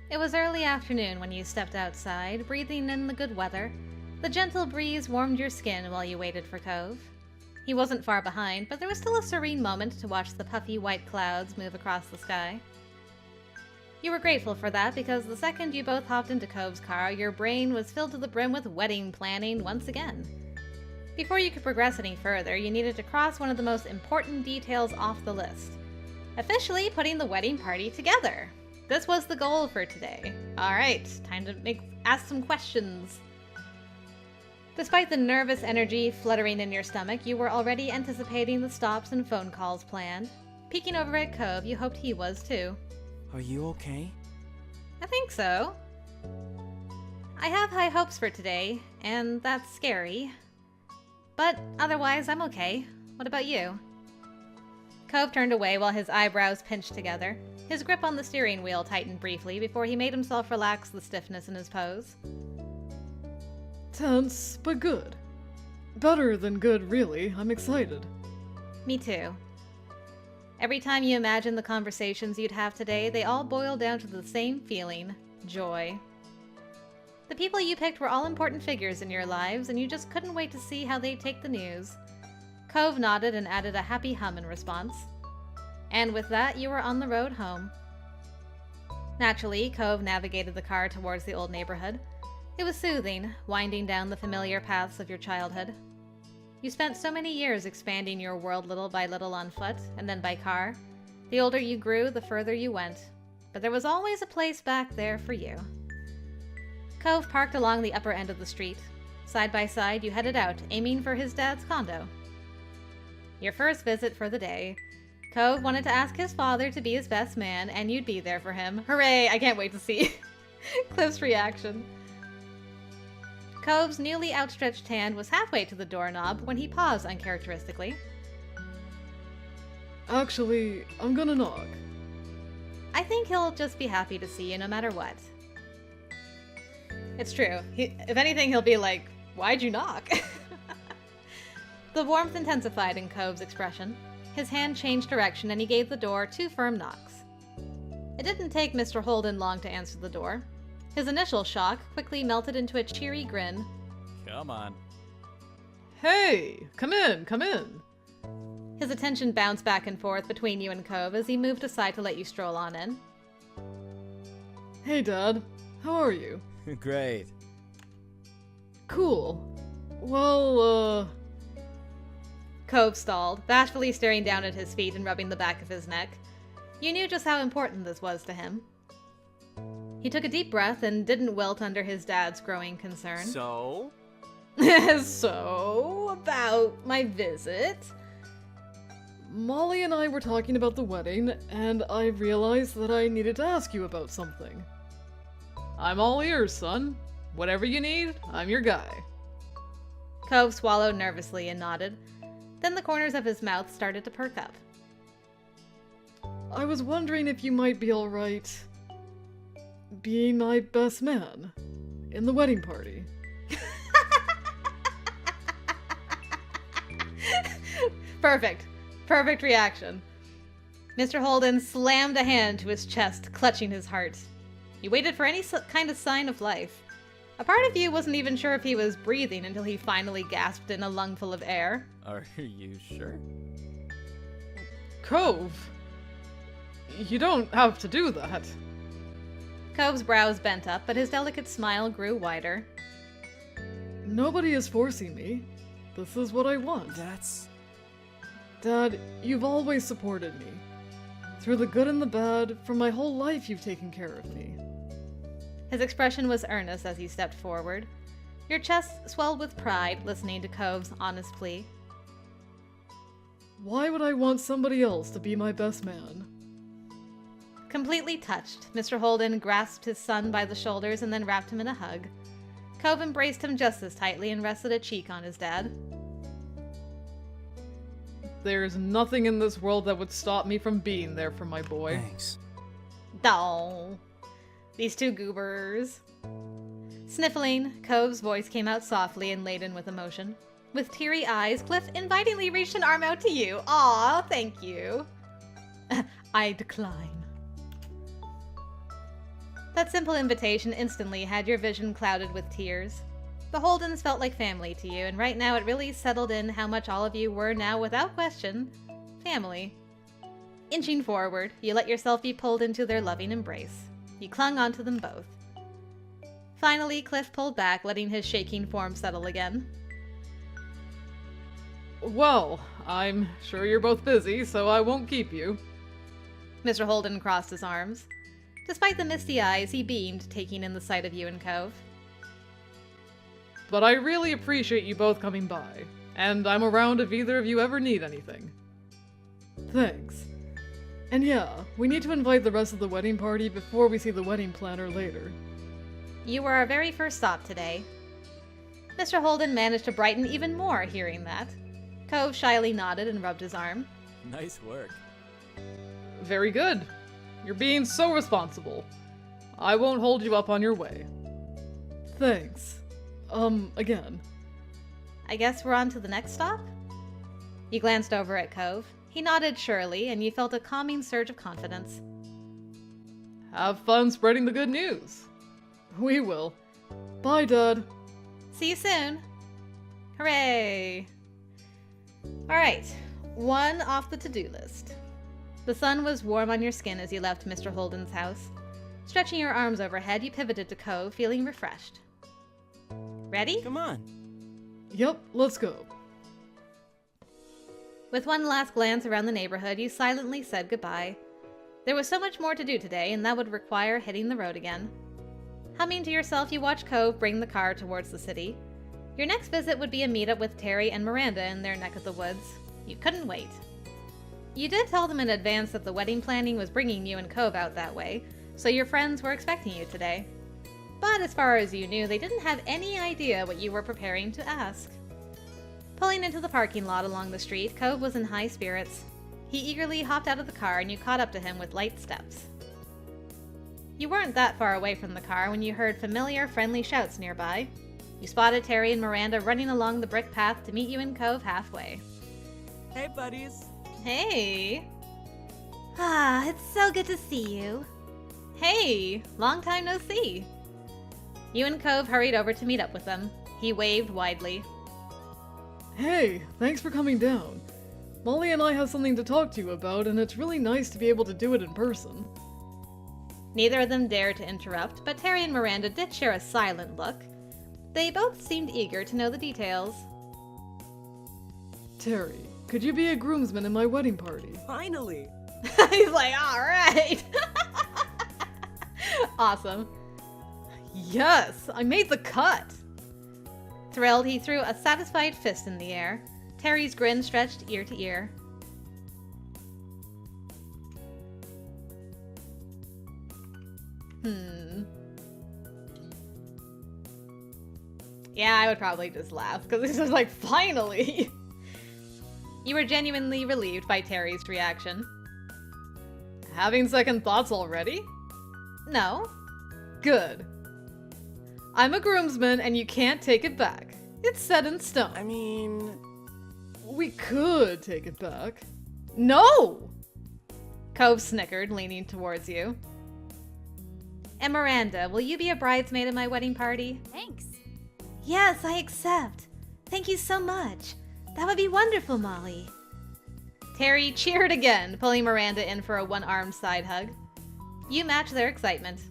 It was early afternoon when you stepped outside, breathing in the good weather. The gentle breeze warmed your skin while you waited for Cove. He wasn't far behind, but there was still a serene moment to watch the puffy white clouds move across the sky. You were grateful for that because the second you both hopped into Cove's car, your brain was filled to the brim with wedding planning once again. Before you could progress any further, you needed to cross one of the most important details off the list. Officially putting the wedding party together. This was the goal for today. Alright, time to ask some questions. Despite the nervous energy fluttering in your stomach, you were already anticipating the stops and phone calls planned. Peeking over at Cove, you hoped he was too. Are you okay? I think so. I have high hopes for today, and that's scary. But otherwise, I'm okay. What about you? Cove turned away while his eyebrows pinched together. His grip on the steering wheel tightened briefly before he made himself relax the stiffness in his pose. Tense, but good. Better than good, really. I'm excited. Me too. Every time you imagine the conversations you'd have today, they all boil down to the same feeling: joy. The people you picked were all important figures in your lives, and you just couldn't wait to see how they'd take the news. Cove nodded and added a happy hum in response. And with that, you were on the road home. Naturally, Cove navigated the car towards the old neighborhood. It was soothing, winding down the familiar paths of your childhood. You spent so many years expanding your world little by little on foot, and then by car. The older you grew, the further you went. But there was always a place back there for you. Cove parked along the upper end of the street. Side by side, you headed out, aiming for his dad's condo. Your first visit for the day. Cove wanted to ask his father to be his best man, and you'd be there for him. Hooray! I can't wait to see Cliff's reaction. Cove's newly outstretched hand was halfway to the doorknob when he paused uncharacteristically. Actually, I'm gonna knock. I think he'll just be happy to see you no matter what. It's true. If anything, he'll be like, "Why'd you knock?" The warmth intensified in Cove's expression. His hand changed direction and he gave the door 2 firm knocks. It didn't take Mr. Holden long to answer the door. His initial shock quickly melted into a cheery grin. Come on. Hey! Come in, come in! His attention bounced back and forth between you and Cove as he moved aside to let you stroll on in. Hey, Dad. How are you? Great. Cool. Well, Cove stalled, bashfully staring down at his feet and rubbing the back of his neck. You knew just how important this was to him. He took a deep breath and didn't wilt under his dad's growing concern. So? So, about my visit? Molly and I were talking about the wedding, and I realized that I needed to ask you about something. I'm all ears, son. Whatever you need, I'm your guy. Cove swallowed nervously and nodded. Then the corners of his mouth started to perk up. I was wondering if you might be alright being my best man in the wedding party. Perfect. Perfect reaction. Mr. Holden slammed a hand to his chest, clutching his heart. You waited for any kind of sign of life. A part of you wasn't even sure if he was breathing until he finally gasped in a lungful of air. Are you sure? Cove! You don't have to do that. Cove's brows bent up, but his delicate smile grew wider. Nobody is forcing me. This is what I want. Dad, you've always supported me. Through the good and the bad, for my whole life you've taken care of me. His expression was earnest as he stepped forward. Your chest swelled with pride, listening to Cove's honest plea. Why would I want somebody else to be my best man? Completely touched, Mr. Holden grasped his son by the shoulders and then wrapped him in a hug. Cove embraced him just as tightly and rested a cheek on his dad. There's nothing in this world that would stop me from being there for my boy. Thanks. Doll. These two goobers. Sniffling, Cove's voice came out softly and laden with emotion. With teary eyes, Cliff invitingly reached an arm out to you. Aw, thank you. I decline. That simple invitation instantly had your vision clouded with tears. The Holdens felt like family to you, and right now it really settled in how much all of you were now, without question, family. Inching forward, you let yourself be pulled into their loving embrace. You clung onto them both. Finally, Cliff pulled back, letting his shaking form settle again. Well, I'm sure you're both busy, so I won't keep you. Mr. Holden crossed his arms. Despite the misty eyes, he beamed, taking in the sight of you and Cove. But I really appreciate you both coming by, and I'm around if either of you ever need anything. Thanks. And yeah, we need to invite the rest of the wedding party before we see the wedding planner later. You were our very first stop today. Mr. Holden managed to brighten even more hearing that. Cove shyly nodded and rubbed his arm. Nice work. Very good. You're being so responsible. I won't hold you up on your way. Thanks. Again. I guess we're on to the next stop? You glanced over at Cove. He nodded surely, and you felt a calming surge of confidence. Have fun spreading the good news. We will. Bye, Dad. See you soon. Hooray! Alright, one off the to-do list. The sun was warm on your skin as you left Mr. Holden's house. Stretching your arms overhead, you pivoted to Cove, feeling refreshed. Ready? Come on. Yep, let's go. With one last glance around the neighborhood, you silently said goodbye. There was so much more to do today, and that would require hitting the road again. Humming to yourself, you watch Cove bring the car towards the city. Your next visit would be a meetup with Terry and Miranda in their neck of the woods. You couldn't wait. You did tell them in advance that the wedding planning was bringing you and Cove out that way, so your friends were expecting you today. But as far as you knew, they didn't have any idea what you were preparing to ask. Pulling into the parking lot along the street, Cove was in high spirits. He eagerly hopped out of the car and you caught up to him with light steps. You weren't that far away from the car when you heard familiar, friendly shouts nearby. You spotted Terry and Miranda running along the brick path to meet you and Cove halfway. Hey, buddies. Hey! Ah, it's so good to see you. Hey! Long time no see! You and Cove hurried over to meet up with them. He waved widely. Hey, thanks for coming down. Molly and I have something to talk to you about, and it's really nice to be able to do it in person. Neither of them dared to interrupt, but Terry and Miranda did share a silent look. They both seemed eager to know the details. Terry, could you be a groomsman in my wedding party? Finally. He's like, alright! Awesome. Yes, I made the cut! Thrilled, he threw a satisfied fist in the air. Terry's grin stretched ear to ear. Yeah, I would probably just laugh, because this is like, finally! You were genuinely relieved by Terry's reaction. Having second thoughts already? No. Good. I'm a groomsman and you can't take it back. It's set in stone. I mean... We could take it back. No! Cove snickered, leaning towards you. And Miranda, will you be a bridesmaid at my wedding party? Thanks. Yes, I accept. Thank you so much. That would be wonderful, Molly. Terry cheered again, pulling Miranda in for a one-armed side hug. You matched their excitement.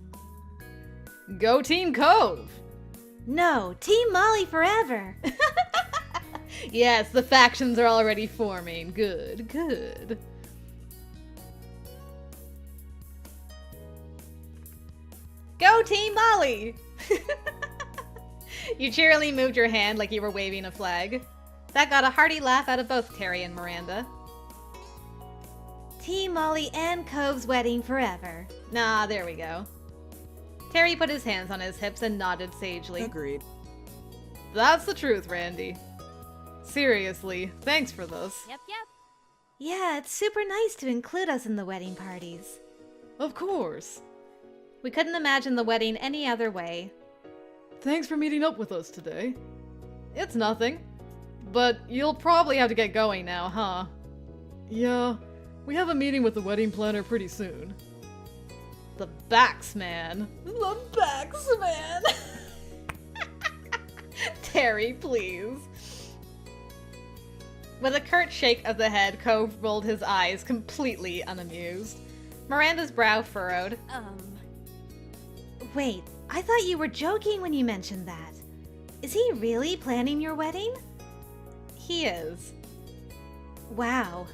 Go Team Cove! No, Team Molly forever. Yes, the factions are already forming. Good, good. Go Team Molly! You cheerily moved your hand like you were waving a flag. That got a hearty laugh out of both Terry and Miranda. Team Molly and Cove's wedding forever. Nah, there we go. Terry put his hands on his hips and nodded sagely. Agreed. That's the truth, Randy. Seriously, thanks for this. Yep. Yeah, it's super nice to include us in the wedding parties. Of course. We couldn't imagine the wedding any other way. Thanks for meeting up with us today. It's nothing. But you'll probably have to get going now, huh? Yeah, we have a meeting with the wedding planner pretty soon. The Baxman. The Baxman! Terry, please. With a curt shake of the head, Cove rolled his eyes, completely unamused. Miranda's brow furrowed. Wait, I thought you were joking when you mentioned that. Is he really planning your wedding? He is. Wow.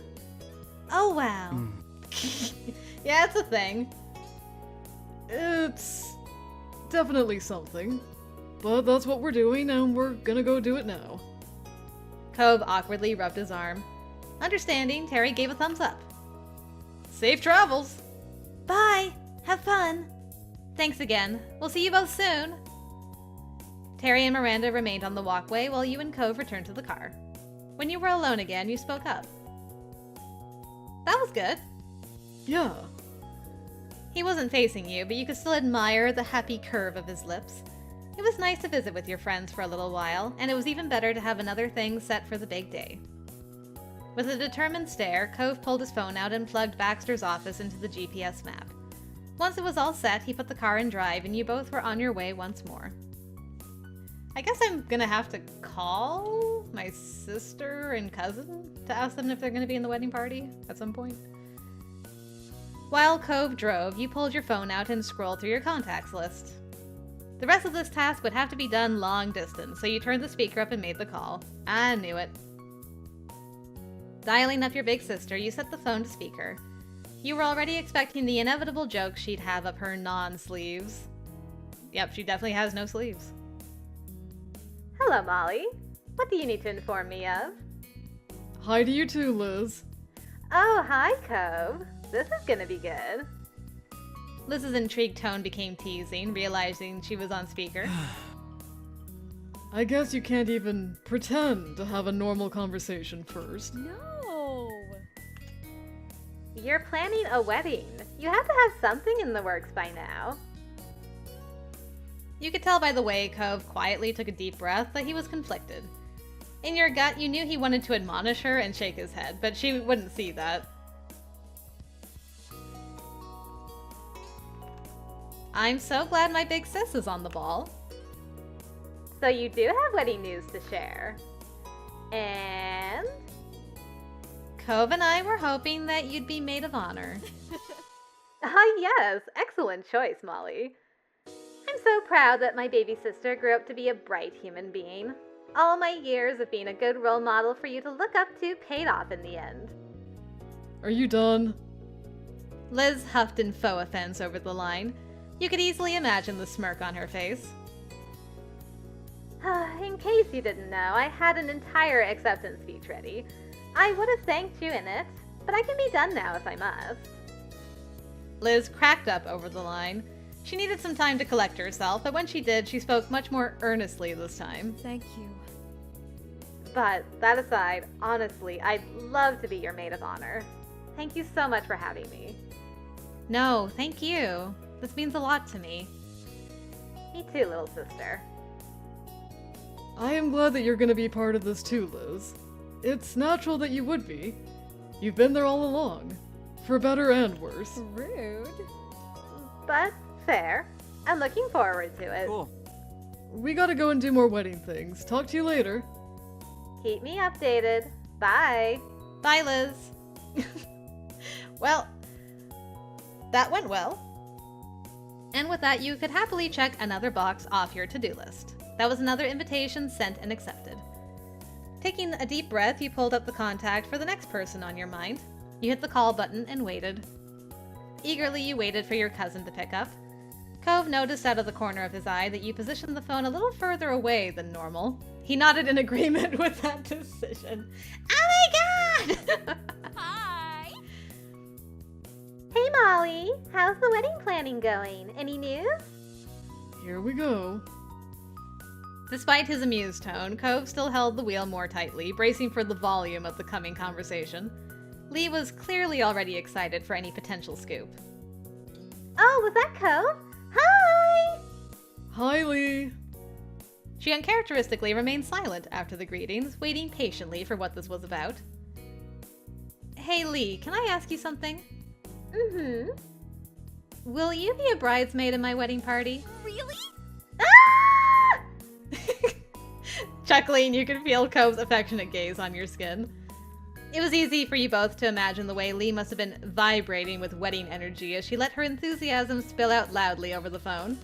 Oh, wow. Yeah, it's a thing. It's definitely something. But that's what we're doing, and we're gonna go do it now. Cove awkwardly rubbed his arm. Understanding, Terry gave a thumbs up. Safe travels! Bye. Have fun. Thanks again. We'll see you both soon. Terry and Miranda remained on the walkway while you and Cove returned to the car. When you were alone again, you spoke up. That was good. Yeah. He wasn't facing you, but you could still admire the happy curve of his lips. It was nice to visit with your friends for a little while, and it was even better to have another thing set for the big day. With a determined stare, Cove pulled his phone out and plugged Baxter's office into the GPS map. Once it was all set, he put the car in drive, and you both were on your way once more. I guess I'm gonna have to call my sister and cousin to ask them if they're gonna be in the wedding party at some point. While Cove drove, you pulled your phone out and scrolled through your contacts list. The rest of this task would have to be done long distance, so you turned the speaker up and made the call. I knew it. Dialing up your big sister, you set the phone to speaker. You were already expecting the inevitable joke she'd have of her non-sleeves. Yep, she definitely has no sleeves. Hello, Molly. What do you need to inform me of? Hi to you too, Liz. Oh, hi, Cove. This is gonna be good. Liz's intrigued tone became teasing, realizing she was on speaker. I guess you can't even pretend to have a normal conversation first. No! You're planning a wedding. You have to have something in the works by now. You could tell by the way Cove quietly took a deep breath that he was conflicted. In your gut, you knew he wanted to admonish her and shake his head, but she wouldn't see that. I'm so glad my big sis is on the ball. So you do have wedding news to share. And... Cove and I were hoping that you'd be maid of honor. Yes, excellent choice, Molly. I'm so proud that my baby sister grew up to be a bright human being. All my years of being a good role model for you to look up to paid off in the end. Are you done? Liz huffed in faux offense over the line. You could easily imagine the smirk on her face. In case you didn't know, I had an entire acceptance speech ready. I would have thanked you in it, but I can be done now if I must. Liz cracked up over the line. She needed some time to collect herself, but when she did, she spoke much more earnestly this time. Thank you. But that aside, honestly, I'd love to be your maid of honor. Thank you so much for having me. No, thank you. This means a lot to me. Me too, little sister. I am glad that you're gonna be part of this too, Liz. It's natural that you would be. You've been there all along. For better and worse. Rude. But fair. I'm looking forward to it. Cool. We gotta go and do more wedding things. Talk to you later. Keep me updated. Bye. Bye, Liz. Well, that went well. And with that, you could happily check another box off your to-do list. That was another invitation sent and accepted. Taking a deep breath, you pulled up the contact for the next person on your mind. You hit the call button and waited. Eagerly, you waited for your cousin to pick up. Cove noticed out of the corner of his eye that you positioned the phone a little further away than normal. He nodded in agreement with that decision. Oh my god! Hi! Hey, Molly. How's the wedding planning going? Any news? Here we go. Despite his amused tone, Cove still held the wheel more tightly, bracing for the volume of the coming conversation. Lee was clearly already excited for any potential scoop. Oh, was that Cove? Hi! Hi, Lee. She uncharacteristically remained silent after the greetings, waiting patiently for what this was about. Hey Lee, can I ask you something? Mm-hmm. will you be a bridesmaid in my wedding party? Really? Ah! Chuckling, you could feel Cove's affectionate gaze on your skin. It was easy for you both to imagine the way Lee must have been vibrating with wedding energy as she let her enthusiasm spill out loudly over the phone.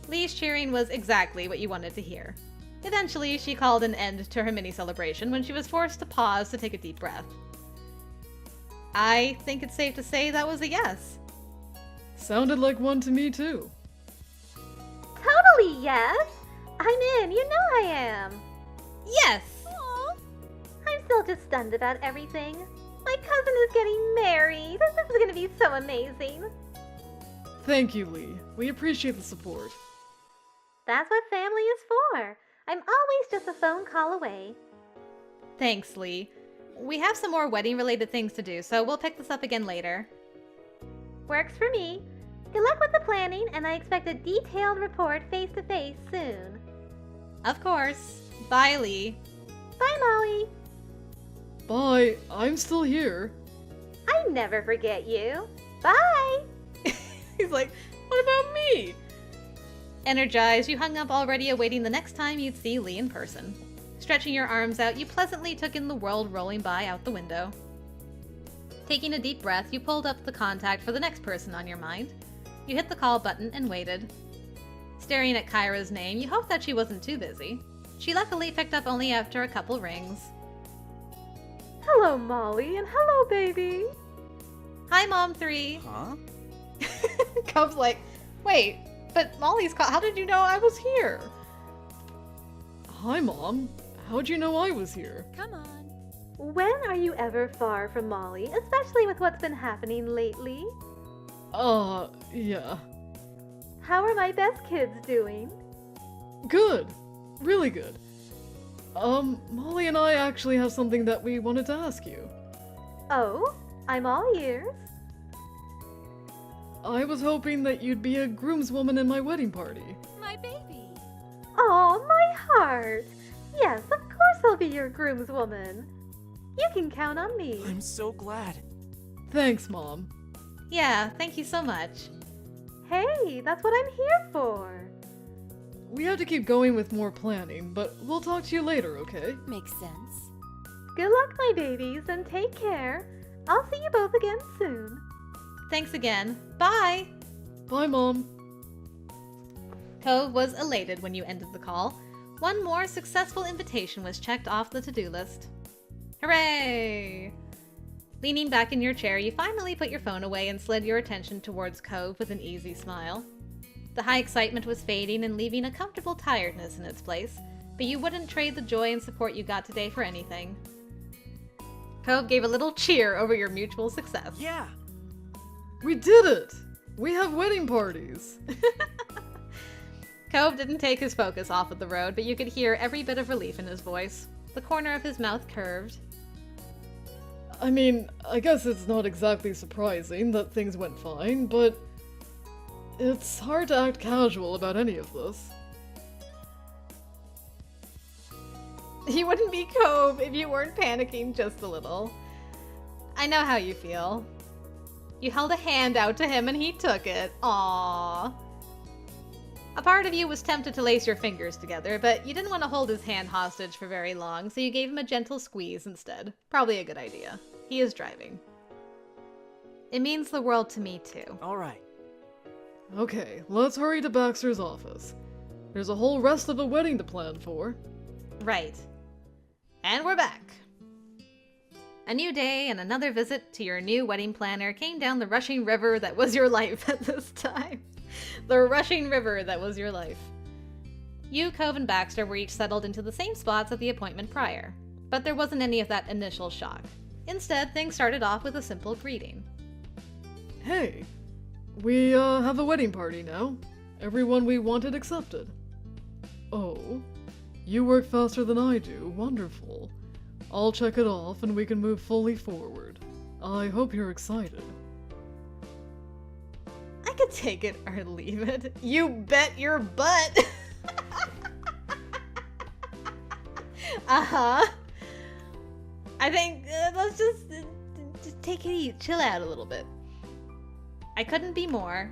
Lee's cheering was exactly what you wanted to hear. Eventually, she called an end to her mini-celebration when she was forced to pause to take a deep breath. I think it's safe to say that was a yes. Sounded like one to me too. Totally yes! I'm in, you know I am. Yes! Aw. I'm still just stunned about everything. My cousin is getting married. This is gonna be so amazing. Thank you, Lee. We appreciate the support. That's what family is for. I'm always just a phone call away. Thanks, Lee. We have some more wedding-related things to do, so we'll pick this up again later. Works for me. Good luck with the planning, and I expect a detailed report face-to-face soon. Of course. Bye, Lee. Bye, Molly. Bye, I'm still here. I never forget you. Bye! He's like, what about me? Energized, you hung up already awaiting the next time you'd see Lee in person. Stretching your arms out, you pleasantly took in the world rolling by out the window. Taking a deep breath, you pulled up the contact for the next person on your mind. You hit the call button and waited. Staring at Kyra's name, you hoped that she wasn't too busy. She luckily picked up only after a couple rings. Hello, Molly, and hello, baby. Hi, Mom 3. Huh? Cove's like, wait, but Molly's call. How did you know I was here? Hi, Mom. How'd you know I was here? Come on. When are you ever far from Molly, especially with what's been happening lately? Yeah. How are my best kids doing? Good. Really good. Molly and I actually have something that we wanted to ask you. Oh, I'm all ears. I was hoping that you'd be a groomswoman in my wedding party. My baby. Oh, my heart. Yes, of course I'll be your groomswoman. You can count on me. I'm so glad. Thanks, Mom. Yeah, thank you so much. Hey, that's what I'm here for. We have to keep going with more planning, but we'll talk to you later, okay? Makes sense. Good luck, my babies, and take care. I'll see you both again soon. Thanks again. Bye! Bye, Mom. Cove was elated when you ended the call. One more successful invitation was checked off the to-do list. Hooray! Leaning back in your chair, you finally put your phone away and slid your attention towards Cove with an easy smile. The high excitement was fading and leaving a comfortable tiredness in its place, but you wouldn't trade the joy and support you got today for anything. Cove gave a little cheer over your mutual success. Yeah. We did it! We have wedding parties! Cove didn't take his focus off of the road, but you could hear every bit of relief in his voice. The corner of his mouth curved. I mean, I guess it's not exactly surprising that things went fine, but it's hard to act casual about any of this. You wouldn't be Cove if you weren't panicking just a little. I know how you feel. You held a hand out to him and he took it. Aww. A part of you was tempted to lace your fingers together, but you didn't want to hold his hand hostage for very long, so you gave him a gentle squeeze instead. Probably a good idea. He is driving. It means the world to me, too. All right. Okay, let's hurry to Baxter's office. There's a whole rest of the wedding to plan for. Right. And we're back. A new day and another visit to your new wedding planner came down the rushing river that was your life at this time. The rushing river that was your life. You, Cove, and Baxter were each settled into the same spots at the appointment prior, but there wasn't any of that initial shock. Instead, things started off with a simple greeting. Hey, we have a wedding party now. Everyone we wanted accepted. Oh, you work faster than I do. Wonderful. I'll check it off and we can move fully forward. I hope you're excited. I could take it or leave it. You bet your butt! Uh-huh. I think let's just take it easy. Chill out a little bit. I couldn't be more.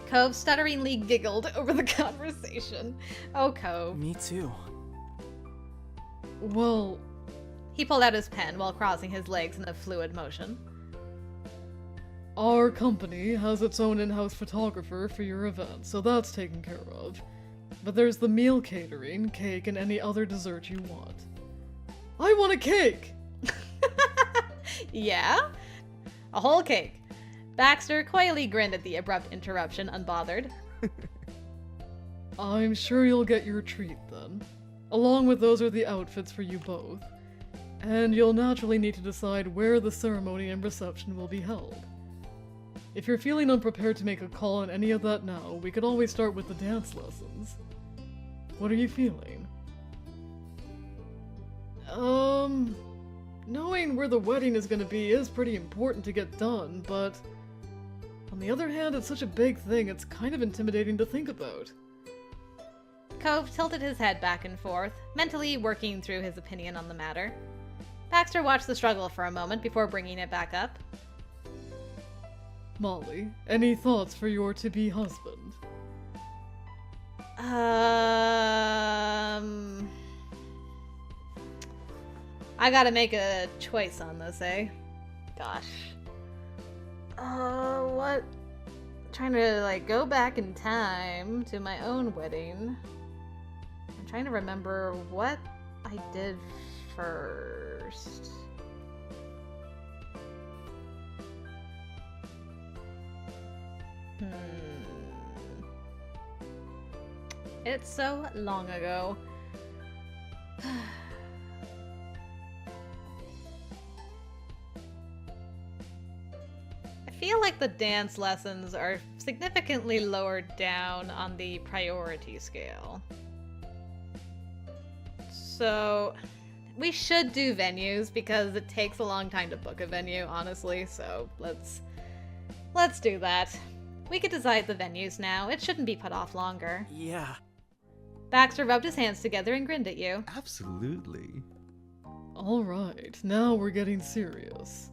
Cove stutteringly giggled over the conversation. Oh, Cove. Me too. Well, He pulled out his pen while crossing his legs in a fluid motion. our company has its own in-house photographer for your event, so that's taken care of. But there's the meal catering, cake, and any other dessert you want. I want a cake! Yeah? A whole cake. Baxter coyly grinned at the abrupt interruption, unbothered. I'm sure you'll get your treat then. Along with those are the outfits for you both. And you'll naturally need to decide where the ceremony and reception will be held. If you're feeling unprepared to make a call on any of that now, we could always start with the dance lessons. What are you feeling? Knowing where the wedding is gonna be is pretty important to get done, but on the other hand, it's such a big thing, it's kind of intimidating to think about. Cove tilted his head back and forth, mentally working through his opinion on the matter. Baxter watched the struggle for a moment before bringing it back up. Molly, any thoughts for your to-be husband? I gotta make a choice on this, eh? Gosh. What? Trying to, like, go back in time to my own wedding. I'm trying to remember what I did first. It's so long ago. I feel like the dance lessons are significantly lowered down on the priority scale. So, we should do venues because it takes a long time to book a venue, honestly, so let's do that. We could decide the venues now. It shouldn't be put off longer. Yeah. Baxter rubbed his hands together and grinned at you. Absolutely. Alright, now we're getting serious.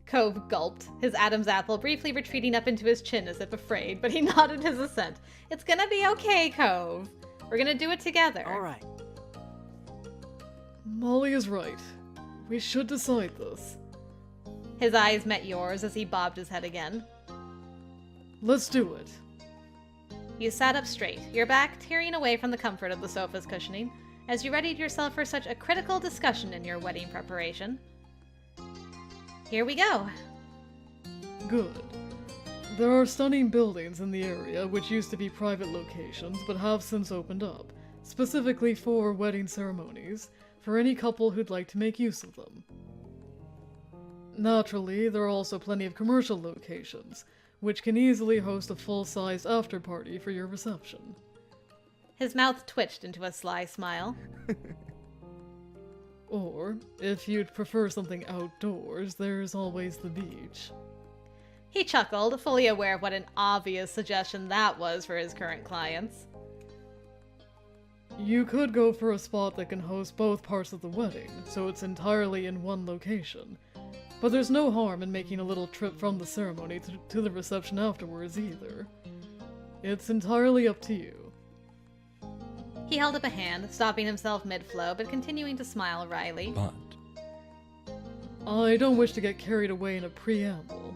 Cove gulped, his Adam's apple briefly retreating up into his chin as if afraid, but he nodded his assent. It's gonna be okay, Cove. We're gonna do it together. Alright. Molly is right. We should decide this. His eyes met yours as he bobbed his head again. Let's do it. You sat up straight, your back tearing away from the comfort of the sofa's cushioning, as you readied yourself for such a critical discussion in your wedding preparation. Here we go. Good. There are stunning buildings in the area which used to be private locations but have since opened up, specifically for wedding ceremonies, for any couple who'd like to make use of them. Naturally, there are also plenty of commercial locations, which can easily host a full-sized after-party for your reception. His mouth twitched into a sly smile. Or, if you'd prefer something outdoors, there's always the beach. He chuckled, fully aware of what an obvious suggestion that was for his current clients. You could go for a spot that can host both parts of the wedding, so it's entirely in one location. But there's no harm in making a little trip from the ceremony to the reception afterwards either. It's entirely up to you. He held up a hand, stopping himself mid-flow, but continuing to smile wryly. But I don't wish to get carried away in a preamble.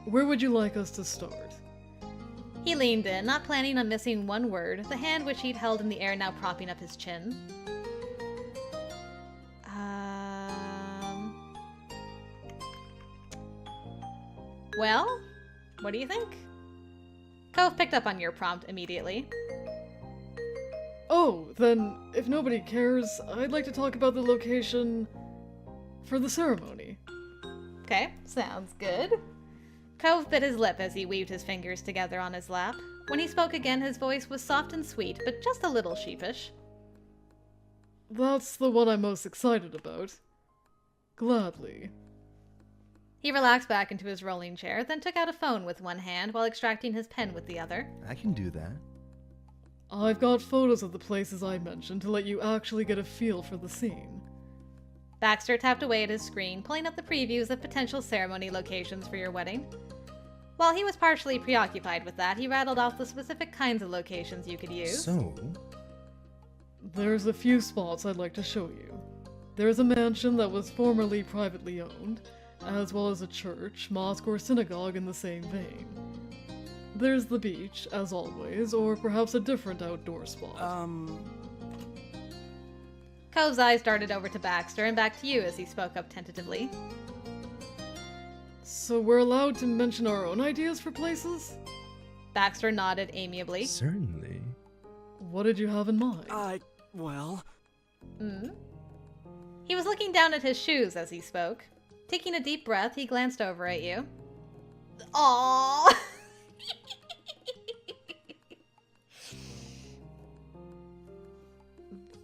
Where would you like us to start? He leaned in, not planning on missing one word, the hand which he'd held in the air now propping up his chin. Well, what do you think? Cove picked up on your prompt immediately. Oh, then, if nobody cares, I'd like to talk about the location for the ceremony. Okay, sounds good. Cove bit his lip as he weaved his fingers together on his lap. When he spoke again, his voice was soft and sweet, but just a little sheepish. That's the one I'm most excited about. Gladly. He relaxed back into his rolling chair, then took out a phone with one hand while extracting his pen with the other. I can do that. I've got photos of the places I mentioned to let you actually get a feel for the scene. Baxter tapped away at his screen, pulling up the previews of potential ceremony locations for your wedding. While he was partially preoccupied with that, he rattled off the specific kinds of locations you could use. So, There's a few spots I'd like to show you. There's a mansion that was formerly privately owned, as well as a church, mosque, or synagogue in the same vein. There's the beach, as always, or perhaps a different outdoor spot. Cove's eyes darted over to Baxter and back to you as he spoke up tentatively. So we're allowed to mention our own ideas for places? Baxter nodded amiably. certainly. What did you have in mind? Well... He was looking down at his shoes as he spoke. Taking a deep breath, he glanced over at you. Aww!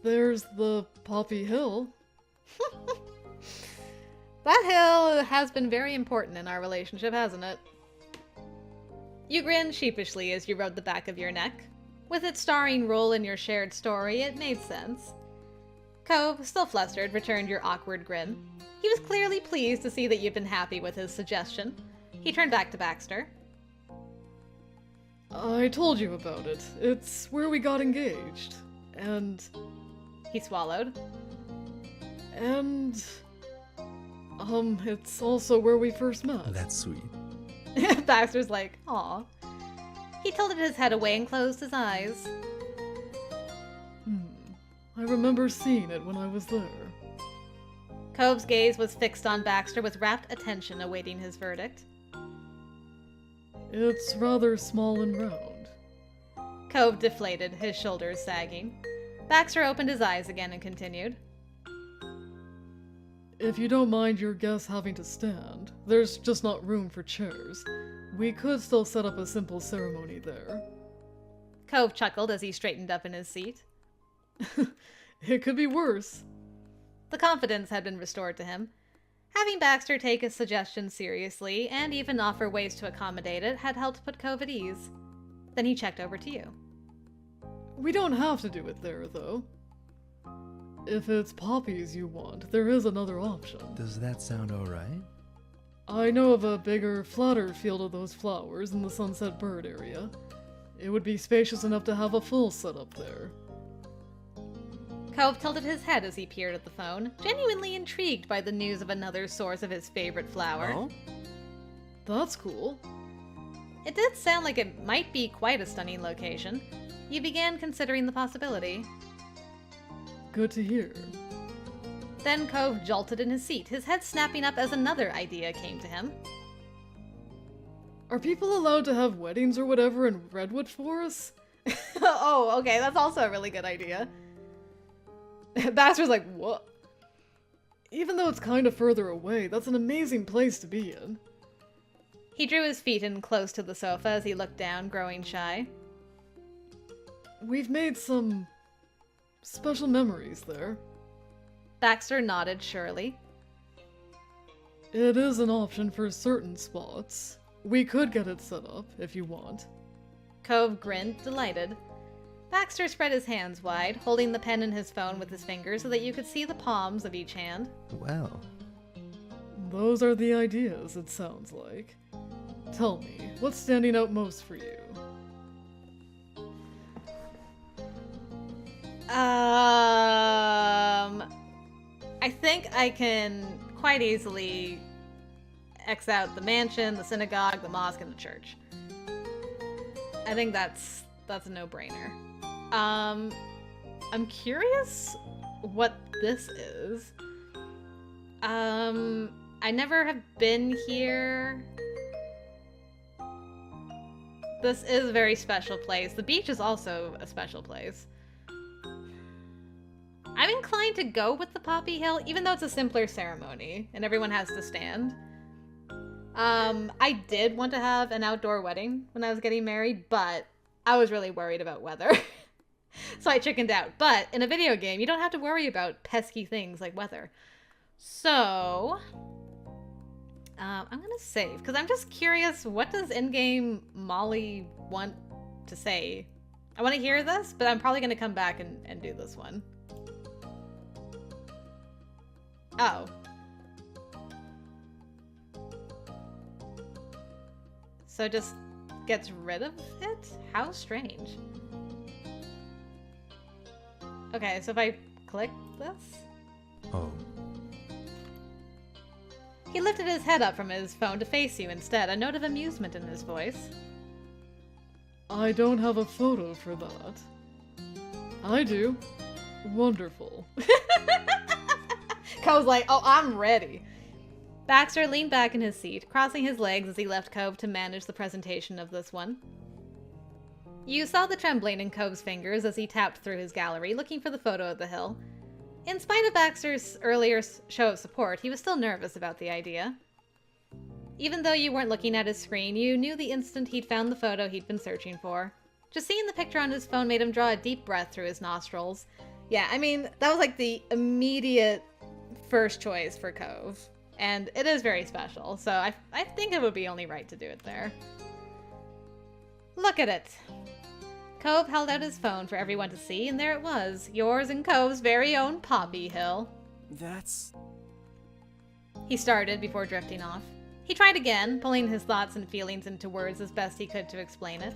There's the Poppy Hill. That hill has been very important in our relationship, hasn't it? You grinned sheepishly as you rubbed the back of your neck. With its starring role in your shared story, it made sense. Cove, still flustered, returned your awkward grin. He was clearly pleased to see that you'd been happy with his suggestion. He turned back to Baxter. I told you about it. It's where we got engaged. And... He swallowed. And... it's also where we first met. That's sweet. Baxter's like, aw. He tilted his head away and closed his eyes. I remember seeing it when I was there. Cove's gaze was fixed on Baxter with rapt attention, awaiting his verdict. It's rather small and round. Cove deflated, his shoulders sagging. Baxter opened his eyes again and continued. If you don't mind your guests having to stand, there's just not room for chairs. We could still set up a simple ceremony there. Cove chuckled as he straightened up in his seat. It could be worse. The confidence had been restored to him. Having Baxter take his suggestion seriously and even offer ways to accommodate it had helped put Cove at ease. Then he checked over to you. We don't have to do it there, though. If it's poppies you want, there is another option. Does that sound alright? I know of a bigger, flatter field of those flowers in the Sunset Bird area. It would be spacious enough to have a full setup there. Cove tilted his head as he peered at the phone, genuinely intrigued by the news of another source of his favorite flower. Oh? That's cool. It did sound like it might be quite a stunning location. You began considering the possibility. Good to hear. Then Cove jolted in his seat, his head snapping up as another idea came to him. Are people allowed to have weddings or whatever in redwood forests? Oh, okay, that's also a really good idea. Baxter's like, what? Even though it's kind of further away, that's an amazing place to be in. He drew his feet in close to the sofa as he looked down, growing shy. We've made some special memories there. Baxter nodded surely. It is an option for certain spots. We could get it set up, if you want. Cove grinned, delighted. Baxter spread his hands wide, holding the pen and his phone with his fingers so that you could see the palms of each hand. Well, Those are the ideas, it sounds like. Tell me, what's standing out most for you? I think I can quite easily X out the mansion, the synagogue, the mosque, and the church. I think that's a no-brainer. I'm curious what this is. I never have been here. This is a very special place. The beach is also a special place. I'm inclined to go with the Poppy Hill, even though it's a simpler ceremony and everyone has to stand. I did want to have an outdoor wedding when I was getting married, but I was really worried about weather. So I chickened out. But in a video game, you don't have to worry about pesky things like weather. So I'm gonna save, because I'm just curious, what does in-game Molly want to say? I want to hear this, but I'm probably gonna come back and do this one. Oh. So it just gets rid of it? How strange. Okay, so if I click this? Oh. He lifted his head up from his phone to face you instead, a note of amusement in his voice. I don't have a photo for that. I do. Wonderful. Cove's like, oh, I'm ready. Baxter leaned back in his seat, crossing his legs as he left Cove to manage the presentation of this one. You saw the trembling in Cove's fingers as he tapped through his gallery, looking for the photo of the hill. In spite of Baxter's earlier show of support, he was still nervous about the idea. Even though you weren't looking at his screen, you knew the instant he'd found the photo he'd been searching for. Just seeing the picture on his phone made him draw a deep breath through his nostrils. Yeah, I mean, that was like the immediate first choice for Cove. And it is very special, so I think it would be only right to do it there. Look at it. Cove held out his phone for everyone to see, and there it was, yours and Cove's very own Poppy Hill. That's... He started before drifting off. He tried again, pulling his thoughts and feelings into words as best he could to explain it.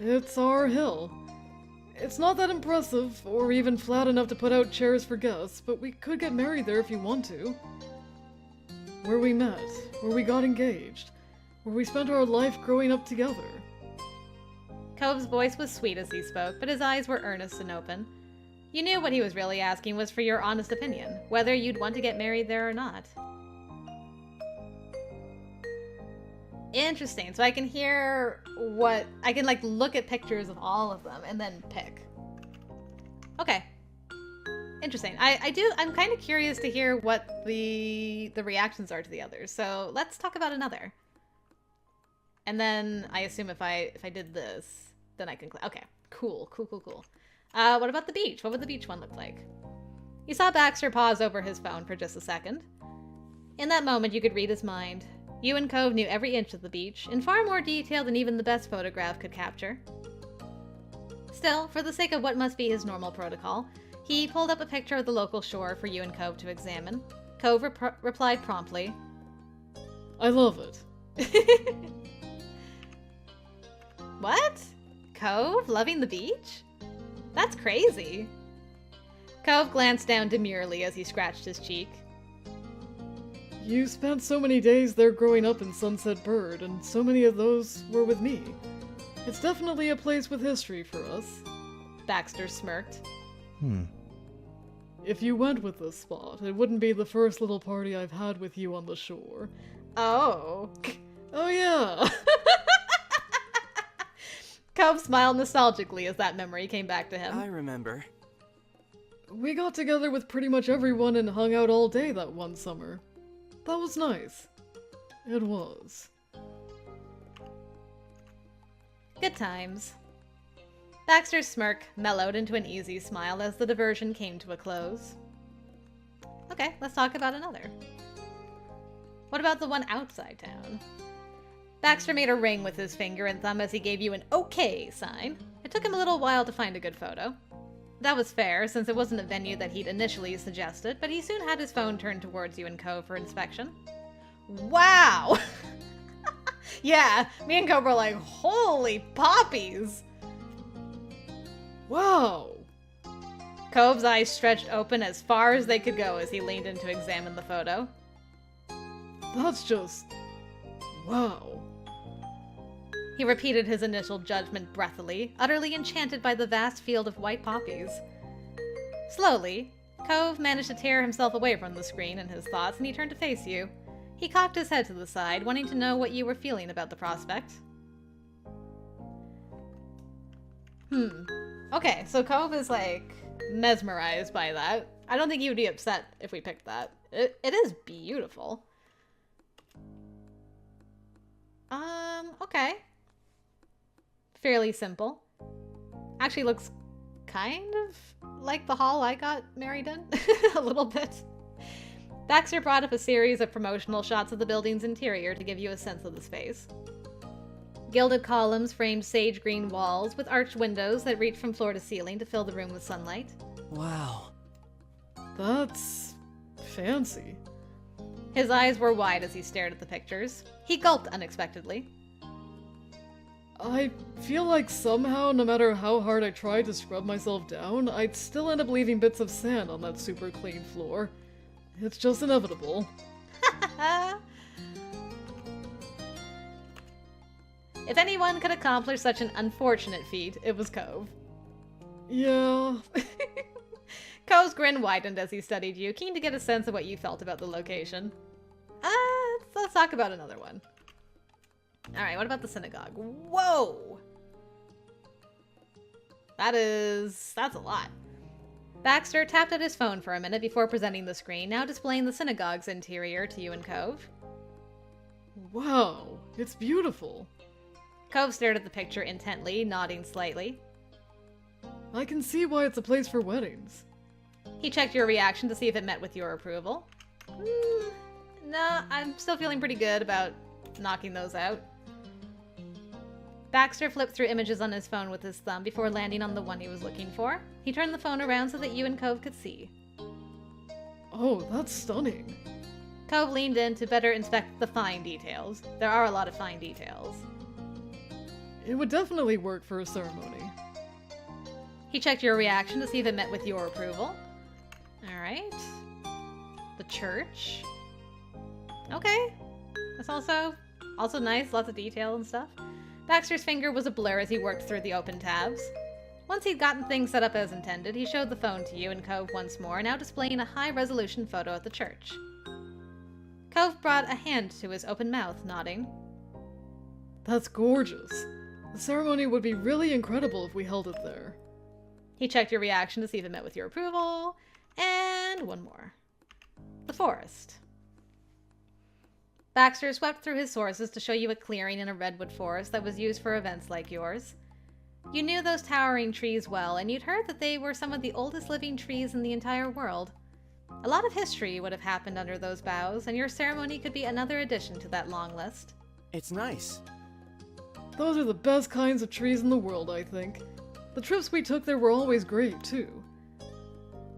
It's our hill. It's not that impressive, or even flat enough to put out chairs for guests, but we could get married there if you want to. Where we met, where we got engaged, where we spent our life growing up together. Cove's voice was sweet as he spoke, but his eyes were earnest and open. You knew what he was really asking was for your honest opinion, whether you'd want to get married there or not. Interesting. So I can hear what... I can, like, look at pictures of all of them and then pick. Okay. Interesting. I'm kind of curious to hear what the reactions are to the others. So let's talk about another. And then I assume if I did this, then I can... Okay. Cool. What about the beach? What would the beach one look like? You saw Baxter pause over his phone for just a second. In that moment, you could read his mind. You and Cove knew every inch of the beach, in far more detail than even the best photograph could capture. Still, for the sake of what must be his normal protocol, he pulled up a picture of the local shore for you and Cove to examine. Cove replied promptly. I love it. What? Cove? Loving the beach? That's crazy. Cove glanced down demurely as he scratched his cheek. You spent so many days there growing up in Sunset Bird, and so many of those were with me. It's definitely a place with history for us. Baxter smirked. If you went with this spot, it wouldn't be the first little party I've had with you on the shore. Oh. Oh yeah! Cove smiled nostalgically as that memory came back to him. I remember. We got together with pretty much everyone and hung out all day that one summer. That was nice. It was. Good times. Baxter's smirk mellowed into an easy smile as the diversion came to a close. Okay, let's talk about another. What about the one outside town? Baxter made a ring with his finger and thumb as he gave you an okay sign. It took him a little while to find a good photo. That was fair, since it wasn't a venue that he'd initially suggested, but he soon had his phone turned towards you and Cove for inspection. Wow! Yeah, me and Cove were like, holy poppies! Wow! Cove's eyes stretched open as far as they could go as he leaned in to examine the photo. That's just... wow. He repeated his initial judgment breathily, utterly enchanted by the vast field of white poppies. Slowly, Cove managed to tear himself away from the screen and his thoughts, and he turned to face you. He cocked his head to the side, wanting to know what you were feeling about the prospect. Okay, so Cove is, like, mesmerized by that. I don't think he would be upset if we picked that. It is beautiful. Okay. Fairly simple. Actually looks kind of like the hall I got married in. A little bit. Baxter brought up a series of promotional shots of the building's interior to give you a sense of the space. Gilded columns framed sage green walls with arched windows that reached from floor to ceiling to fill the room with sunlight. Wow. That's... fancy. His eyes were wide as he stared at the pictures. He gulped unexpectedly. I feel like somehow, no matter how hard I tried to scrub myself down, I'd still end up leaving bits of sand on that super clean floor. It's just inevitable. If anyone could accomplish such an unfortunate feat, it was Cove. Yeah. Cove's grin widened as he studied you, keen to get a sense of what you felt about the location. Let's talk about another one. Alright, what about the synagogue? Whoa! That's a lot. Baxter tapped at his phone for a minute before presenting the screen, now displaying the synagogue's interior to you and Cove. Wow, it's beautiful. Cove stared at the picture intently, nodding slightly. I can see why it's a place for weddings. He checked your reaction to see if it met with your approval. Nah, I'm still feeling pretty good about knocking those out. Baxter flipped through images on his phone with his thumb before landing on the one he was looking for. He turned the phone around so that you and Cove could see. Oh, that's stunning. Cove leaned in to better inspect the fine details. There are a lot of fine details. It would definitely work for a ceremony. He checked your reaction to see if it met with your approval. Alright. The church. Okay. That's also nice, lots of detail and stuff. Baxter's finger was a blur as he worked through the open tabs. Once he'd gotten things set up as intended, he showed the phone to you and Cove once more, now displaying a high-resolution photo of the church. Cove brought a hand to his open mouth, nodding. That's gorgeous. The ceremony would be really incredible if we held it there. He checked your reaction to see if it met with your approval. And one more. The forest. Baxter swept through his sources to show you a clearing in a redwood forest that was used for events like yours. You knew those towering trees well, and you'd heard that they were some of the oldest living trees in the entire world. A lot of history would have happened under those boughs, and your ceremony could be another addition to that long list. It's nice. Those are the best kinds of trees in the world, I think. The trips we took there were always great, too.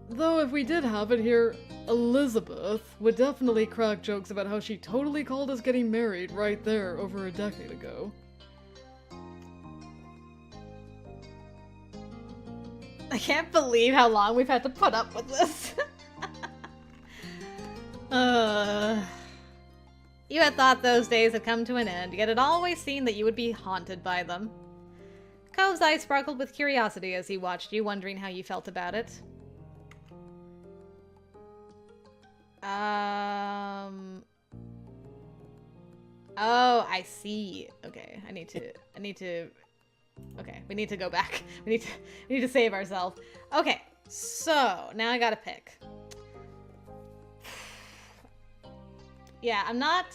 Though if we did have it here, Elizabeth would definitely crack jokes about how she totally called us getting married right there over a decade ago. I can't believe how long we've had to put up with this. You had thought those days had come to an end, yet it always seemed that you would be haunted by them. Cove's eyes sparkled with curiosity as he watched you, wondering how you felt about it. Oh, I see. Okay, I need to. Okay, we need to go back. We need to save ourselves. Okay, so now I gotta pick. Yeah, I'm not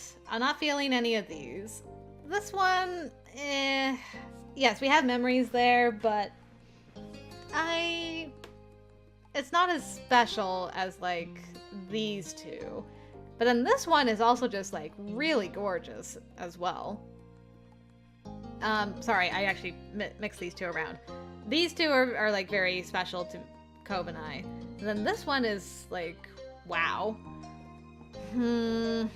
feeling any of these. This one, yes, we have memories there, but it's not as special as, like, these two. But then this one is also just, like, really gorgeous as well. Sorry, I actually mixed these two around. These two are like, very special to Cove and I. And then this one is, like, wow. I'm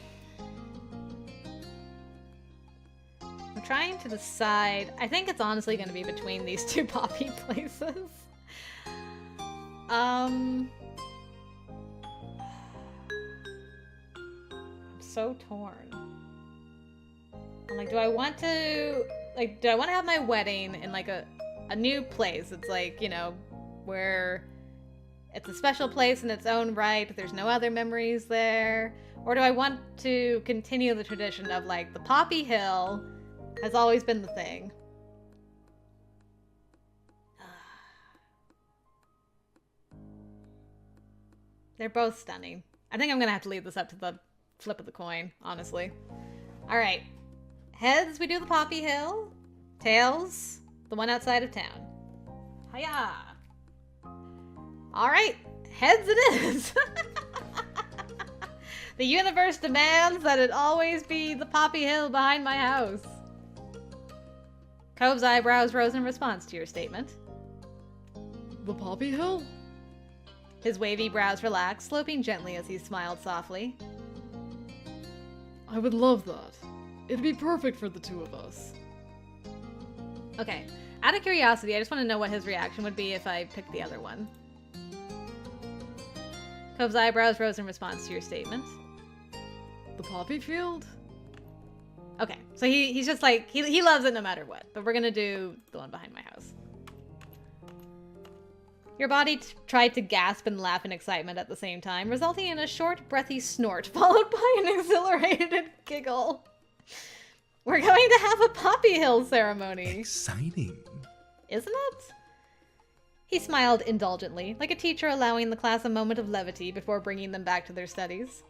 trying to decide. I think it's honestly going to be between these two poppy places. I'm so torn. I'm like, do I want to have my wedding in, like, a new place? It's like, you know, where it's a special place in its own right. There's no other memories there. Or do I want to continue the tradition of, like, the Poppy Hill has always been the thing? They're both stunning. I think I'm gonna have to leave this up to the flip of the coin, honestly. Alright. Heads, we do the Poppy Hill. Tails, the one outside of town. Hiya! Alright, heads it is! The universe demands that it always be the Poppy Hill behind my house. Cove's eyebrows rose in response to your statement. The Poppy Hill? His wavy brows relaxed, sloping gently as he smiled softly. I would love that. It'd be perfect for the two of us. Okay. Out of curiosity, I just want to know what his reaction would be if I picked the other one. Cove's eyebrows rose in response to your statement. The poppy field? Okay, so he's just like, he loves it no matter what, but we're gonna do the one behind my house. Your body tried to gasp and laugh in excitement at the same time, resulting in a short, breathy snort, followed by an exhilarated giggle. We're going to have a Poppy Hill ceremony. Exciting. Isn't it? He smiled indulgently, like a teacher allowing the class a moment of levity before bringing them back to their studies.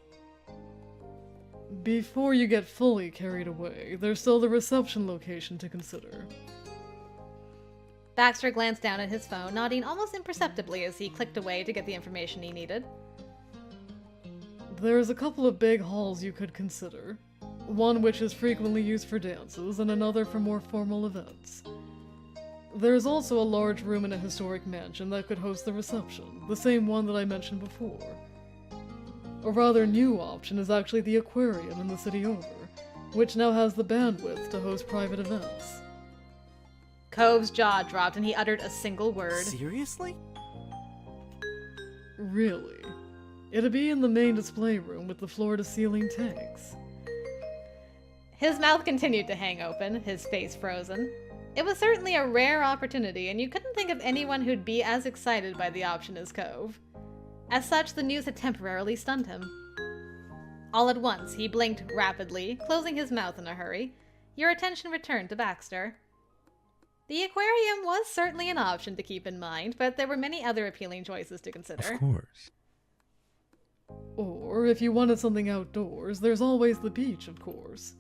Before you get fully carried away, there's still the reception location to consider. Baxter glanced down at his phone, nodding almost imperceptibly as he clicked away to get the information he needed. There's a couple of big halls you could consider. One which is frequently used for dances, and another for more formal events. There's also a large room in a historic mansion that could host the reception, the same one that I mentioned before. A rather new option is actually the aquarium in the city over, which now has the bandwidth to host private events. Cove's jaw dropped and he uttered a single word. Seriously? Really? It'd be in the main display room with the floor-to-ceiling tanks. His mouth continued to hang open, his face frozen. It was certainly a rare opportunity, and you couldn't think of anyone who'd be as excited by the option as Cove. As such, the news had temporarily stunned him. All at once, he blinked rapidly, closing his mouth in a hurry. Your attention returned to Baxter. The aquarium was certainly an option to keep in mind, but there were many other appealing choices to consider. Of course. Or, if you wanted something outdoors, there's always the beach, of course.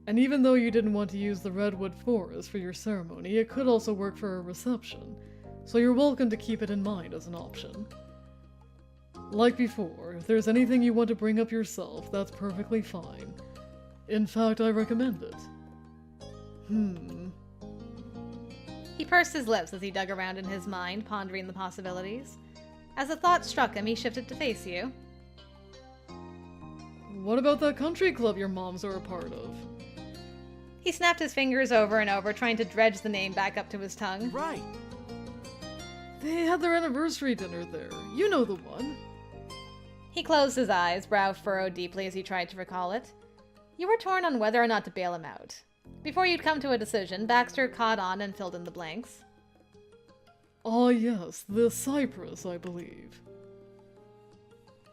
And even though you didn't want to use the redwood forest for your ceremony, it could also work for a reception, so you're welcome to keep it in mind as an option. Like before, if there's anything you want to bring up yourself, that's perfectly fine. In fact, I recommend it. He pursed his lips as he dug around in his mind, pondering the possibilities. As a thought struck him, he shifted to face you. What about that country club your moms are a part of? He snapped his fingers over and over, trying to dredge the name back up to his tongue. Right. They had their anniversary dinner there. You know the one. He closed his eyes, brow furrowed deeply as he tried to recall it. You were torn on whether or not to bail him out. Before you'd come to a decision, Baxter caught on and filled in the blanks. Ah, yes, the Cypress, I believe.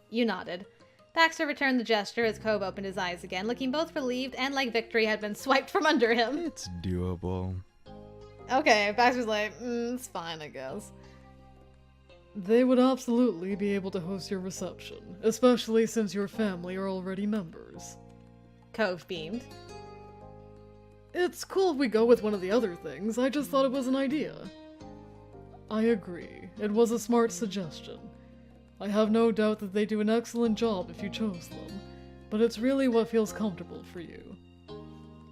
You nodded. Baxter returned the gesture as Cove opened his eyes again, looking both relieved and like victory had been swiped from under him. It's doable. Okay, Baxter's like, it's fine, I guess. They would absolutely be able to host your reception, especially since your family are already members. Cove beamed. It's cool if we go with one of the other things, I just thought it was an idea. I agree, it was a smart suggestion. I have no doubt that they do an excellent job if you chose them, but it's really what feels comfortable for you.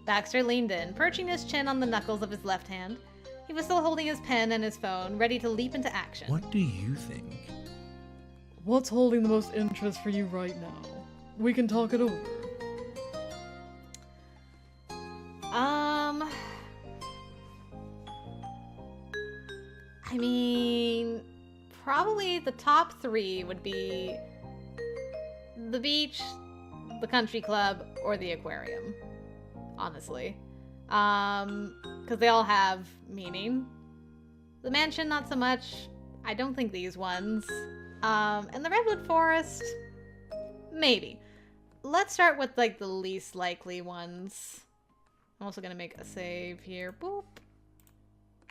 Baxter leaned in, perching his chin on the knuckles of his left hand. He was still holding his pen and his phone, ready to leap into action. What do you think? What's holding the most interest for you right now? We can talk it over. I mean, probably the top three would be the beach, the country club, or the aquarium. Honestly. Because they all have meaning. The mansion, not so much. I don't think these ones. And the redwood forest, maybe. Let's start with, like, the least likely ones. I'm also gonna make a save here. Boop.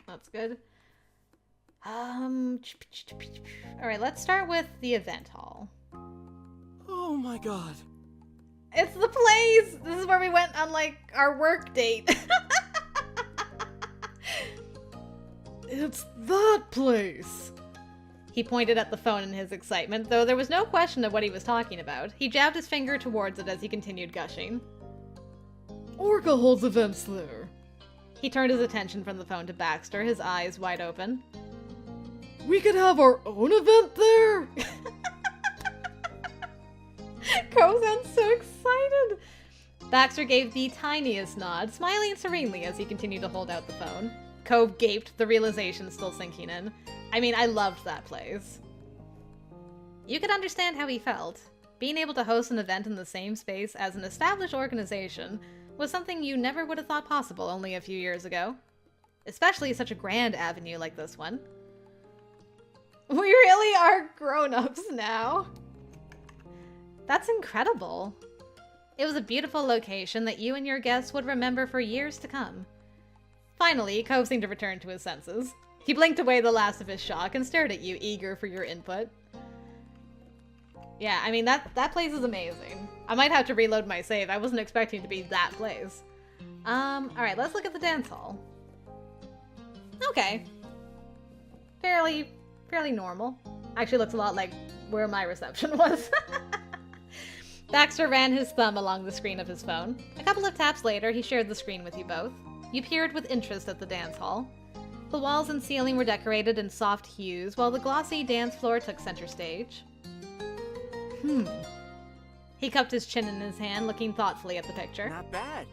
That's good. Alright, let's start with the event hall. Oh my god. It's the place! This is where we went on, like, our work date. It's that place! He pointed at the phone in his excitement, though there was no question of what he was talking about. He jabbed his finger towards it as he continued gushing. Orca holds events there. He turned his attention from the phone to Baxter, his eyes wide open. We could have our own event there? Cove sounds so excited! Baxter gave the tiniest nod, smiling serenely as he continued to hold out the phone. Cove gaped, the realization still sinking in. I mean, I loved that place. You could understand how he felt. Being able to host an event in the same space as an established organization was something you never would have thought possible only a few years ago. Especially such a grand avenue like this one. We really are grown-ups now. That's incredible. It was a beautiful location that you and your guests would remember for years to come. Finally, Cove seemed to return to his senses. He blinked away the last of his shock and stared at you, eager for your input. Yeah, I mean, that place is amazing. I might have to reload my save. I wasn't expecting it to be that place. Alright, let's look at the dance hall. Okay. Fairly normal. Actually looks a lot like where my reception was. Baxter ran his thumb along the screen of his phone. A couple of taps later, he shared the screen with you both. You peered with interest at the dance hall. The walls and ceiling were decorated in soft hues, while the glossy dance floor took center stage. He cupped his chin in his hand, looking thoughtfully at the picture. Not bad.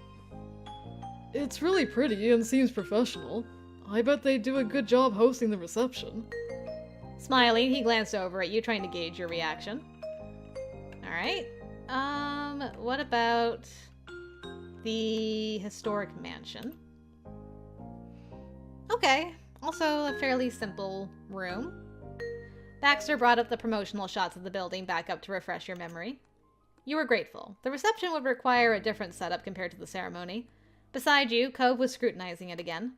It's really pretty and seems professional. I bet they do a good job hosting the reception. Smiling, he glanced over at you, trying to gauge your reaction. Alright. What about the historic mansion? Okay. Also a fairly simple room. Baxter brought up the promotional shots of the building back up to refresh your memory. You were grateful. The reception would require a different setup compared to the ceremony. Beside you, Cove was scrutinizing it again.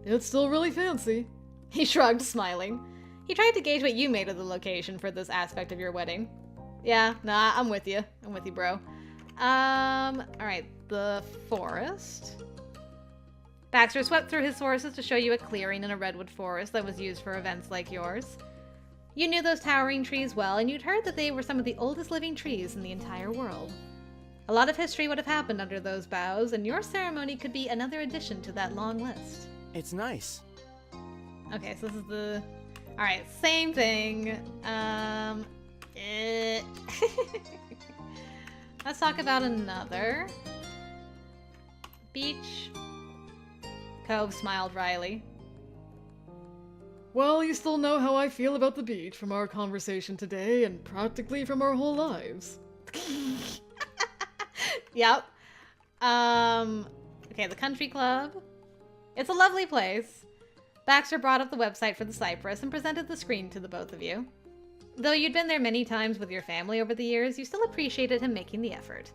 It's still really fancy. He shrugged, smiling. He tried to gauge what you made of the location for this aspect of your wedding. Yeah, nah, I'm with you. I'm with you, bro. Alright, the forest. Baxter swept through his sources to show you a clearing in a redwood forest that was used for events like yours. You knew those towering trees well, and you'd heard that they were some of the oldest living trees in the entire world. A lot of history would have happened under those boughs, and your ceremony could be another addition to that long list. It's nice. Okay, so this is the... Alright, same thing. Let's talk about another. Beach. Cove smiled wryly. Well, you still know how I feel about the beach from our conversation today and practically from our whole lives. Yep. Okay, the country club. It's a lovely place. Baxter brought up the website for the Cypress and presented the screen to the both of you. Though you'd been there many times with your family over the years, you still appreciated him making the effort.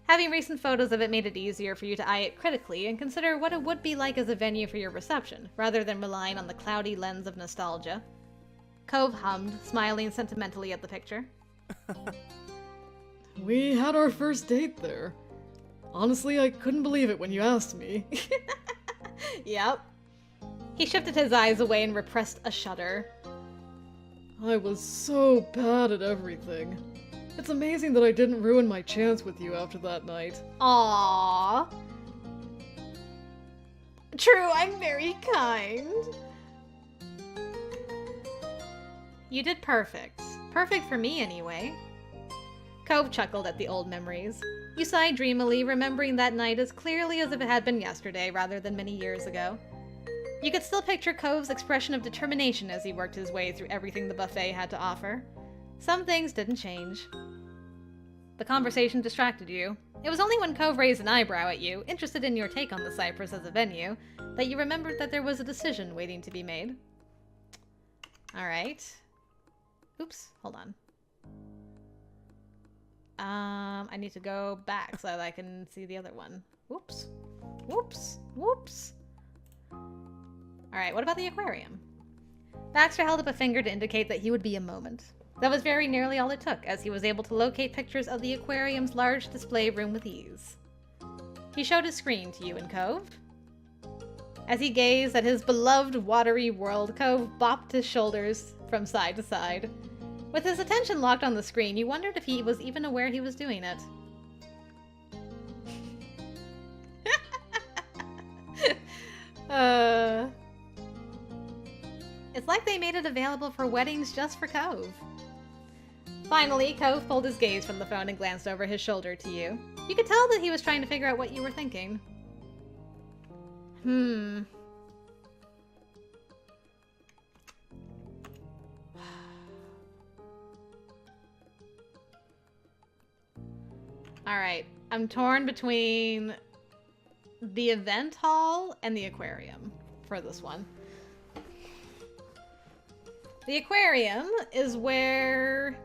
Having recent photos of it made it easier for you to eye it critically and consider what it would be like as a venue for your reception, rather than relying on the cloudy lens of nostalgia. Cove hummed, smiling sentimentally at the picture. We had our first date there. Honestly, I couldn't believe it when you asked me. Yep. He shifted his eyes away and repressed a shudder. I was so bad at everything. It's amazing that I didn't ruin my chance with you after that night. Aww. True, I'm very kind. You did perfect. Perfect for me, anyway. Cove chuckled at the old memories. You sighed dreamily, remembering that night as clearly as if it had been yesterday rather than many years ago. You could still picture Cove's expression of determination as he worked his way through everything the buffet had to offer. Some things didn't change. The conversation distracted you. It was only when Cove raised an eyebrow at you, interested in your take on the Cypress as a venue, that you remembered that there was a decision waiting to be made. Alright. Oops, hold on. I need to go back so that I can see the other one. Whoops. Whoops. Whoops. Alright, what about the aquarium? Baxter held up a finger to indicate that he would be a moment. That was very nearly all it took, as he was able to locate pictures of the aquarium's large display room with ease. He showed his screen to you and Cove. As he gazed at his beloved watery world, Cove bopped his shoulders from side to side. With his attention locked on the screen, you wondered if he was even aware he was doing it. It's like they made it available for weddings just for Cove. Finally, Cove pulled his gaze from the phone and glanced over his shoulder to you. You could tell that he was trying to figure out what you were thinking. Alright, I'm torn between the event hall and the aquarium for this one. The aquarium is where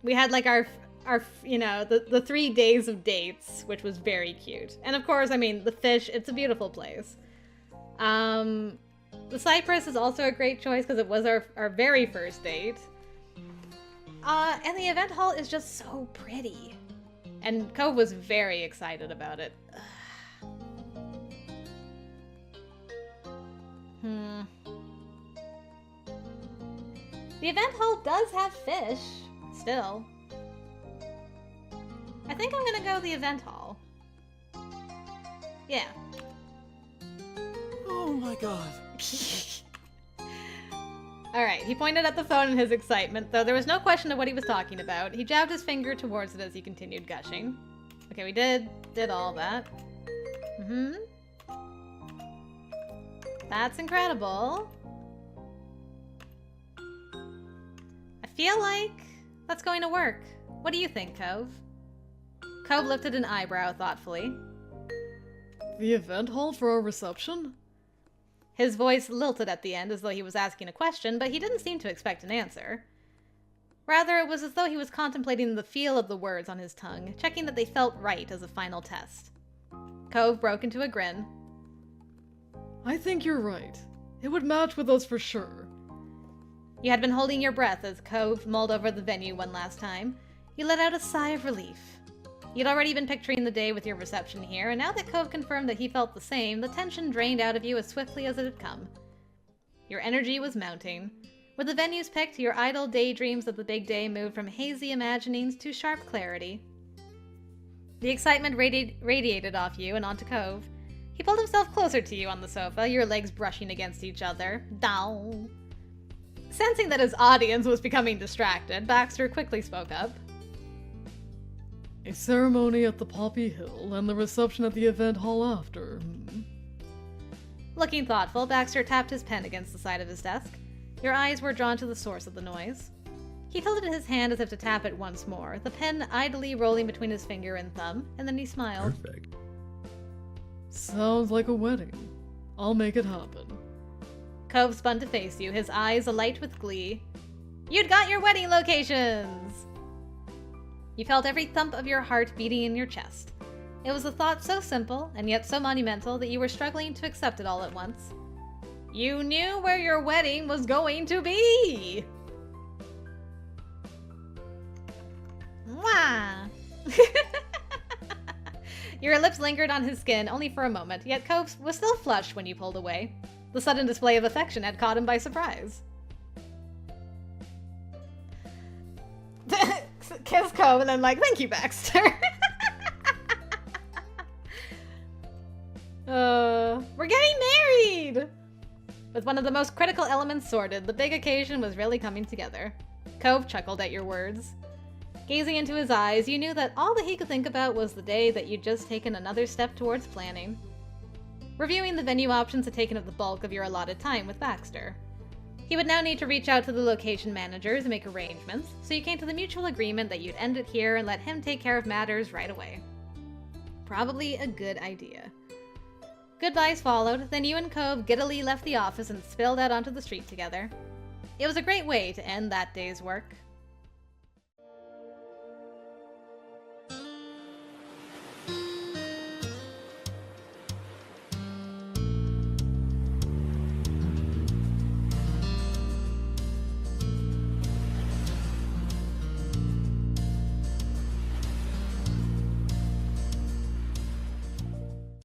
we had like our you know, the 3 days of dates, which was very cute. And of course, I mean, the fish, it's a beautiful place. The cypress is also a great choice because it was our very first date. And the event hall is just so pretty. And Cove was very excited about it. The event hall does have fish, still. I think I'm gonna go the event hall. Yeah. Oh my god. Alright, he pointed at the phone in his excitement, though there was no question of what he was talking about. He jabbed his finger towards it as he continued gushing. Okay, we did all that. That's incredible. I feel like that's going to work. What do you think, Cove? Cove lifted an eyebrow thoughtfully. The event hall for our reception? His voice lilted at the end as though he was asking a question, but he didn't seem to expect an answer. Rather, it was as though he was contemplating the feel of the words on his tongue, checking that they felt right as a final test. Cove broke into a grin. I think you're right. It would match with us for sure. You had been holding your breath as Cove mulled over the venue one last time. You let out a sigh of relief. You'd already been picturing the day with your reception here, and now that Cove confirmed that he felt the same, the tension drained out of you as swiftly as it had come. Your energy was mounting. With the venues picked, your idle daydreams of the big day moved from hazy imaginings to sharp clarity. The excitement radiated off you and onto Cove. He pulled himself closer to you on the sofa, your legs brushing against each other. Down. Sensing that his audience was becoming distracted, Baxter quickly spoke up. A ceremony at the Poppy Hill and the reception at the event hall after. Looking thoughtful, Baxter tapped his pen against the side of his desk. Your eyes were drawn to the source of the noise. He tilted his hand as if to tap it once more, the pen idly rolling between his finger and thumb, and then he smiled. Perfect. Sounds like a wedding. I'll make it happen. Cove spun to face you, his eyes alight with glee. You'd got your wedding locations! You felt every thump of your heart beating in your chest. It was a thought so simple, and yet so monumental that you were struggling to accept it all at once. You knew where your wedding was going to be! Mwah! Your lips lingered on his skin only for a moment, yet Cove was still flushed when you pulled away. The sudden display of affection had caught him by surprise. Kiss Cove and then like, thank you, Baxter. We're getting married! With one of the most critical elements sorted, the big occasion was really coming together. Cove chuckled at your words. Gazing into his eyes, you knew that all that he could think about was the day that you'd just taken another step towards planning. Reviewing the venue options had taken up the bulk of your allotted time with Baxter. He would now need to reach out to the location managers and make arrangements, so you came to the mutual agreement that you'd end it here and let him take care of matters right away. Probably a good idea. Goodbyes followed, then you and Cove giddily left the office and spilled out onto the street together. It was a great way to end that day's work.